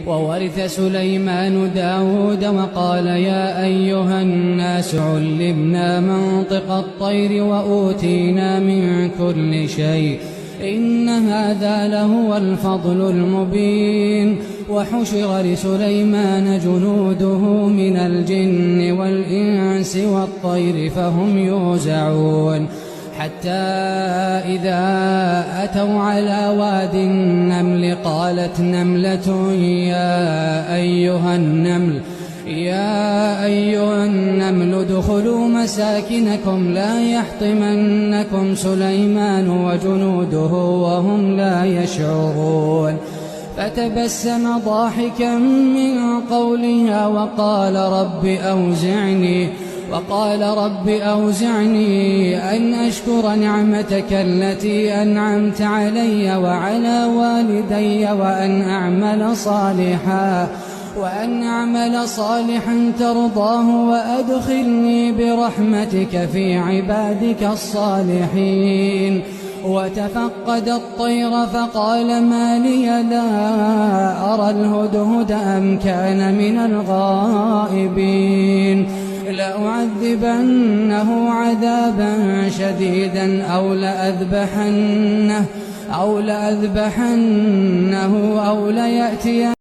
وورث سليمان داود وقال يا أيها الناس علمنا منطق الطير وأوتينا من كل شيء إن هذا لهو الفضل المبين. وحشر لسليمان جنوده من الجن والإنس والطير فهم يوزعون حتى إذا أتوا على واد النمل قالت نملة يا أيها النمل ادخلوا مساكنكم لا يحطمنكم سليمان وجنوده وهم لا يشعرون. فتبسم ضاحكا من قولها وقال رب أوزعني أن أشكر نعمتك التي أنعمت علي وعلى والدي وأن أعمل صالحا ترضاه وأدخلني برحمتك في عبادك الصالحين. وتفقد الطير فقال ما لي لا أرى الهدهد أم كان من الغائبين لأعذبنه عذابا شديدا أو لأذبحنه أو ليأتين